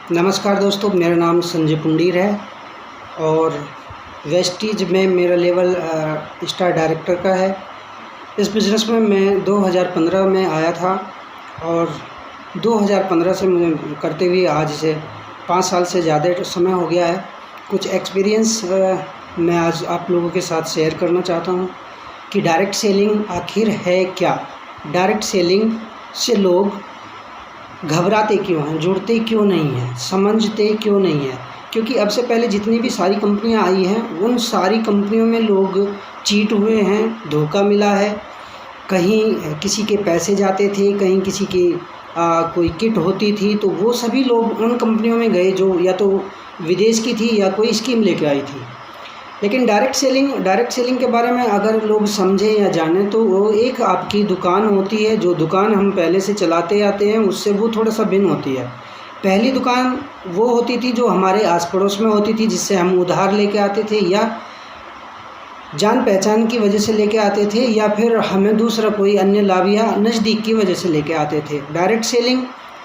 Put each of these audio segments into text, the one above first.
नमस्कार दोस्तों, मेरा नाम संजय पुंडीर है और वेस्टीज में मेरा लेवल स्टार डायरेक्टर का है। इस बिज़नेस में मैं 2015 में आया था और 2015 से मुझे करते हुए आज से 5 साल से ज़्यादा समय हो गया है। कुछ एक्सपीरियंस मैं आज आप लोगों के साथ शेयर करना चाहता हूँ कि डायरेक्ट सेलिंग आखिर है क्या। डायरेक्ट सेलिंग से लोग घबराते क्यों हैं, जुड़ते क्यों नहीं हैं, समझते क्यों नहीं हैं? क्योंकि अब से पहले जितनी भी सारी कंपनियां आई हैं उन सारी कंपनियों में लोग चीट हुए हैं, धोखा मिला है। कहीं किसी के पैसे जाते थे, कहीं किसी की कोई किट होती थी, तो वो सभी लोग उन कंपनियों में गए जो या तो विदेश की थी या कोई स्कीम लेके आई थी। लेकिन डायरेक्ट सेलिंग के बारे में अगर लोग समझें या जानें तो वो एक आपकी दुकान होती है। जो दुकान हम पहले से चलाते आते हैं उससे वो थोड़ा सा भिन्न होती है। पहली दुकान वो होती थी जो हमारे आस पड़ोस में होती थी, जिससे हम उधार लेके आते थे या जान पहचान की वजह से लेके आते थे, या फिर हमें दूसरा कोई अन्य लाभ या नज़दीक की वजह से लेके आते थे। डायरेक्ट सेलिंग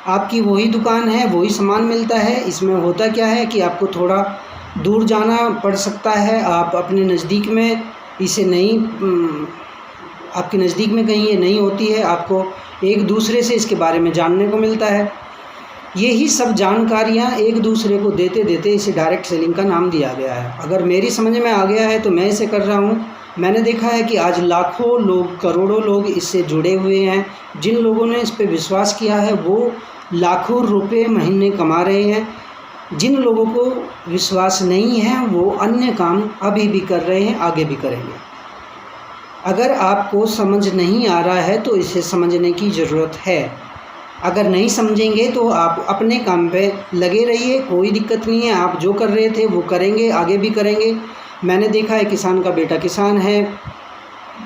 आपकी वही दुकान है, वही सामान मिलता है। इसमें होता क्या है कि आपको थोड़ा दूर जाना पड़ सकता है। आप अपने नज़दीक में इसे नहीं, आपके नज़दीक में कहीं ये नहीं होती है। आपको एक दूसरे से इसके बारे में जानने को मिलता है। यही सब जानकारियाँ एक दूसरे को देते देते इसे डायरेक्ट सेलिंग का नाम दिया गया है। अगर मेरी समझ में आ गया है तो मैं इसे कर रहा हूँ। मैंने देखा है कि आज लाखों लोग, करोड़ों लोग इससे जुड़े हुए हैं। जिन लोगों ने इस पर विश्वास किया है वो लाखों रुपये महीने कमा रहे हैं। जिन लोगों को विश्वास नहीं है वो अन्य काम अभी भी कर रहे हैं, आगे भी करेंगे। अगर आपको समझ नहीं आ रहा है तो इसे समझने की ज़रूरत है। अगर नहीं समझेंगे तो आप अपने काम पे लगे रहिए, कोई दिक्कत नहीं है। आप जो कर रहे थे वो करेंगे, आगे भी करेंगे। मैंने देखा है किसान का बेटा किसान है,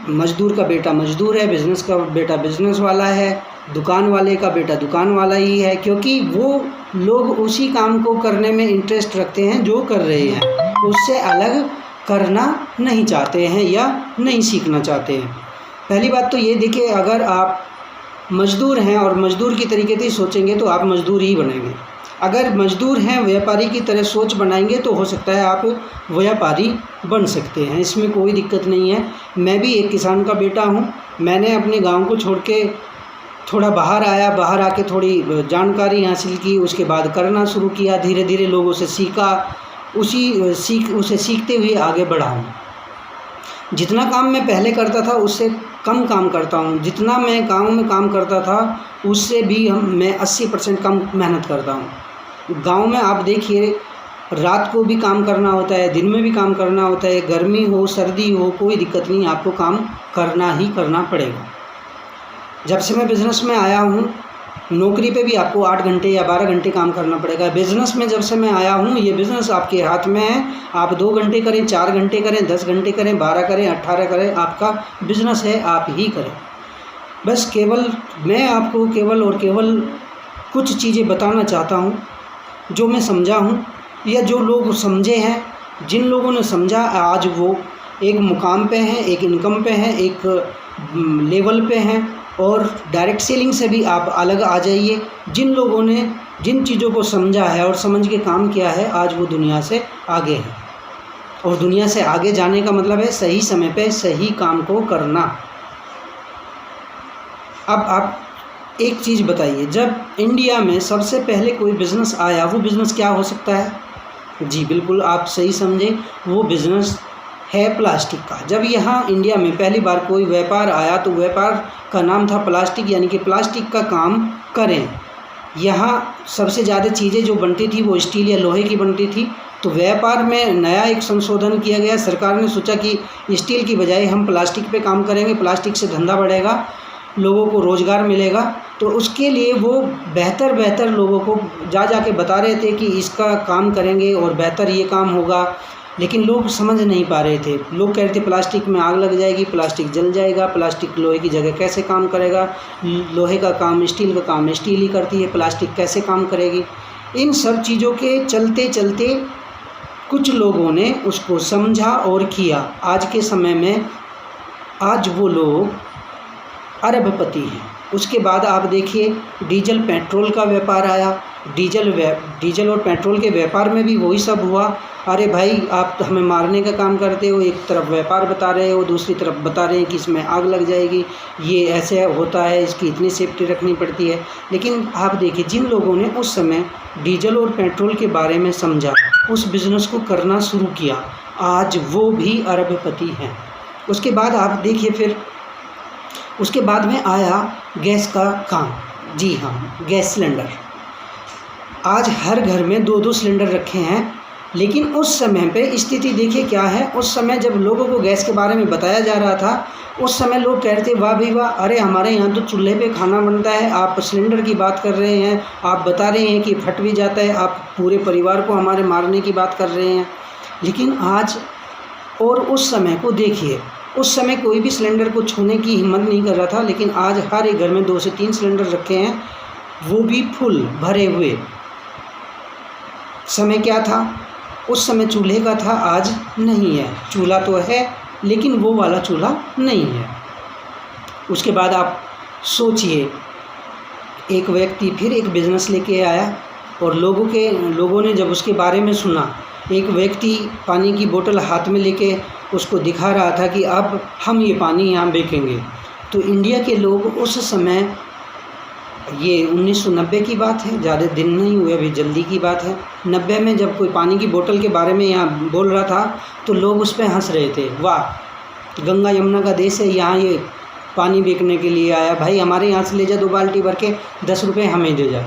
मज़दूर का बेटा मज़दूर है, बिज़नेस का बेटा बिज़नेस वाला है, दुकान वाले का बेटा दुकान वाला ही है। क्योंकि वो लोग उसी काम को करने में इंटरेस्ट रखते हैं जो कर रहे हैं, उससे अलग करना नहीं चाहते हैं या नहीं सीखना चाहते हैं। पहली बात तो ये देखिए, अगर आप मज़दूर हैं और मज़दूर की तरीके से सोचेंगे तो आप मज़दूर ही बनेंगे। अगर मज़दूर हैं, व्यापारी की तरह सोच बनाएंगे तो हो सकता है आप व्यापारी बन सकते हैं। इसमें कोई दिक्कत नहीं है। मैं भी एक किसान का बेटा हूँ। मैंने अपने गांव को छोड़ के थोड़ा बाहर आया, बाहर आके थोड़ी जानकारी हासिल की, उसके बाद करना शुरू किया। धीरे धीरे लोगों से सीखा, उसे सीखते हुए आगे बढ़ा हूँ। जितना काम मैं पहले करता था उससे कम काम करता हूँ। जितना मैं गाँव में काम करता था उससे भी मैं 80% कम मेहनत करता हूँ। गाँव में आप देखिए, रात को भी काम करना होता है, दिन में भी काम करना होता है, गर्मी हो सर्दी हो कोई दिक्कत नहीं, आपको काम करना ही करना पड़ेगा। जब से मैं बिज़नेस में आया हूँ, नौकरी पे भी आपको 8 घंटे या 12 घंटे काम करना पड़ेगा। बिज़नेस में जब से मैं आया हूँ, ये बिज़नेस आपके हाथ में है। आप 2 घंटे करें, 4 घंटे करें, 10 घंटे करें, 12 करें, 18 करें, आपका बिज़नेस है, आप ही करें। बस केवल मैं आपको केवल कुछ चीज़ें बताना चाहता हूँ जो मैं समझा हूँ या जो लोग समझे हैं। जिन लोगों ने समझा आज वो एक मुकाम पे हैं, एक इनकम पे हैं, एक लेवल पे हैं। और डायरेक्ट सेलिंग से भी आप अलग आ जाइए। जिन लोगों ने जिन चीज़ों को समझा है और समझ के काम किया है, आज वो दुनिया से आगे है। और दुनिया से आगे जाने का मतलब है सही समय पे सही काम को करना। अब आप एक चीज़ बताइए, जब इंडिया में सबसे पहले कोई बिज़नेस आया, वो बिज़नेस क्या हो सकता है? जी बिल्कुल, आप सही समझे, वो बिज़नेस है प्लास्टिक का। जब यहाँ इंडिया में पहली बार कोई व्यापार आया तो व्यापार का नाम था प्लास्टिक, यानी कि प्लास्टिक का काम करें। यहाँ सबसे ज़्यादा चीज़ें जो बनती थी वो स्टील या लोहे की बनती थी। तो व्यापार में नया एक संशोधन किया गया। सरकार ने सोचा कि स्टील की बजाय हम प्लास्टिक पे काम करेंगे, प्लास्टिक से धंधा बढ़ेगा, लोगों को रोज़गार मिलेगा। तो उसके लिए वो बेहतर लोगों को जा के बता रहे थे कि इसका काम करेंगे और बेहतर ये काम होगा। लेकिन लोग समझ नहीं पा रहे थे। लोग कह रहे थे प्लास्टिक में आग लग जाएगी, प्लास्टिक जल जाएगा, प्लास्टिक लोहे की जगह कैसे काम करेगा, लोहे का काम स्टील का काम स्टील ही करती है, प्लास्टिक कैसे काम करेगी। इन सब चीज़ों के चलते चलते कुछ लोगों ने उसको समझा और किया। आज के समय में आज वो लोग अरबपति हैं। उसके बाद आप देखिए डीजल पेट्रोल का व्यापार आया। डीजल और पेट्रोल के व्यापार में भी वही सब हुआ। अरे भाई, आप तो हमें मारने का काम करते हो, एक तरफ व्यापार बता रहे हो, दूसरी तरफ बता रहे हैं कि इसमें आग लग जाएगी, ये ऐसे होता है, इसकी इतनी सेफ्टी रखनी पड़ती है। लेकिन आप देखिए, जिन लोगों ने उस समय डीजल और पेट्रोल के बारे में समझा, उस बिज़नेस को करना शुरू किया, आज वो भी अरबपति हैं। उसके बाद आप देखिए, फिर उसके बाद में आया गैस का काम। जी हाँ, गैस सिलेंडर। आज हर घर में 2-2 सिलेंडर रखे हैं। लेकिन उस समय पे स्थिति देखिए क्या है। उस समय जब लोगों को गैस के बारे में बताया जा रहा था, उस समय लोग कह रहे थे, वाह भाई वाह, अरे हमारे यहाँ तो चूल्हे पे खाना बनता है, आप सिलेंडर की बात कर रहे हैं, आप बता रहे हैं कि फट भी जाता है, आप पूरे परिवार को हमारे मारने की बात कर रहे हैं। लेकिन आज और उस समय को देखिए, उस समय कोई भी सिलेंडर को छूने की हिम्मत नहीं कर रहा था। लेकिन आज हर एक घर में 2 से 3 सिलेंडर रखे हैं, वो भी फुल भरे हुए। समय क्या था? उस समय चूल्हे का था, आज नहीं है। चूल्हा तो है, लेकिन वो वाला चूल्हा नहीं है। उसके बाद आप सोचिए, एक व्यक्ति फिर एक बिज़नेस लेके आया और लोगों ने जब उसके बारे में सुना, एक व्यक्ति पानी की बोतल हाथ में लेके उसको दिखा रहा था कि अब हम ये पानी यहाँ बेचेंगे। तो इंडिया के लोग उस समय, ये 1990 की बात है, ज़्यादा दिन नहीं हुए, अभी जल्दी की बात है। 90 में जब कोई पानी की बोतल के बारे में यहाँ बोल रहा था, तो लोग उस पर हंस रहे थे, वाह गंगा यमुना का देश है, यहाँ ये पानी बेचने के लिए आया, भाई हमारे यहाँ से ले जा 2 बाल्टी भर के, 10 रुपये हमें दे जा।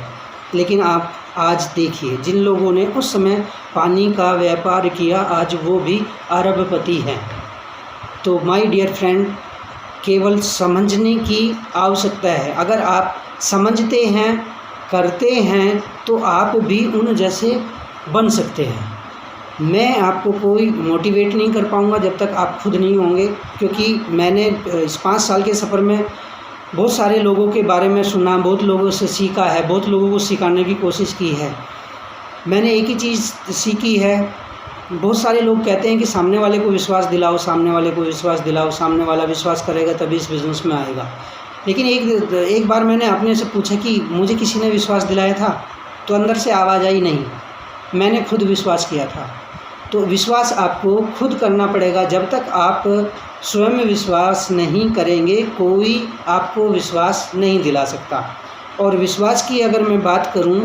लेकिन आप आज देखिए, जिन लोगों ने उस समय पानी का व्यापार किया, आज वो भी अरबपति हैं। तो माय डियर फ्रेंड, केवल समझने की आवश्यकता है। अगर आप समझते हैं, करते हैं, तो आप भी उन जैसे बन सकते हैं। मैं आपको कोई मोटिवेट नहीं कर पाऊँगा जब तक आप खुद नहीं होंगे, क्योंकि मैंने इस 5 साल के सफ़र में बहुत सारे लोगों के बारे में सुना, बहुत लोगों से सीखा है, बहुत लोगों को सिखाने की कोशिश की है। मैंने एक ही चीज़ सीखी है, बहुत सारे लोग कहते हैं कि सामने वाले को विश्वास दिलाओ, सामने वाले को विश्वास दिलाओ, सामने वाला विश्वास करेगा तभी इस बिज़नेस में आएगा। लेकिन एक बार मैंने अपने से पूछा कि मुझे किसी ने विश्वास दिलाया था, तो अंदर से आवाज़ आई, नहीं, मैंने खुद विश्वास किया था। तो विश्वास आपको खुद करना पड़ेगा। जब तक आप स्वयं विश्वास नहीं करेंगे, कोई आपको विश्वास नहीं दिला सकता। और विश्वास की अगर मैं बात करूं,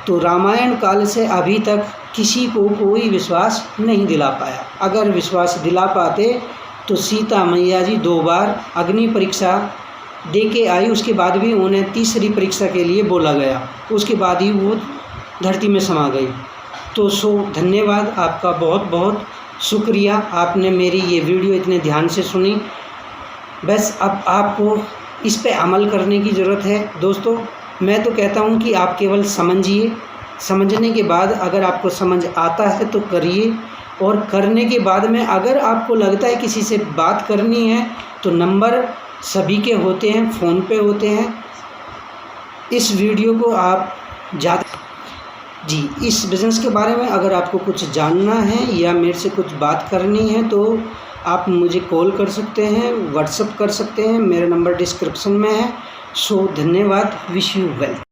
तो रामायण काल से अभी तक किसी को कोई विश्वास नहीं दिला पाया। अगर विश्वास दिला पाते तो सीता मैया जी 2 बार अग्नि परीक्षा दे के आई, उसके बाद भी उन्हें तीसरी परीक्षा के लिए बोला गया, उसके बाद ही वो धरती में समा गई। तो धन्यवाद, आपका बहुत बहुत शुक्रिया, आपने मेरी ये वीडियो इतने ध्यान से सुनी। बस अब आपको इस पे अमल करने की ज़रूरत है। दोस्तों, मैं तो कहता हूँ कि आप केवल समझिए, समझने के बाद अगर आपको समझ आता है तो करिए, और करने के बाद में अगर आपको लगता है किसी से बात करनी है, तो नंबर सभी के होते हैं, फ़ोन पे होते हैं। इस वीडियो को आप इस बिज़नेस के बारे में अगर आपको कुछ जानना है या मेरे से कुछ बात करनी है, तो आप मुझे कॉल कर सकते हैं, व्हाट्सएप कर सकते हैं, मेरा नंबर डिस्क्रिप्शन में है। धन्यवाद, विश यू वेल।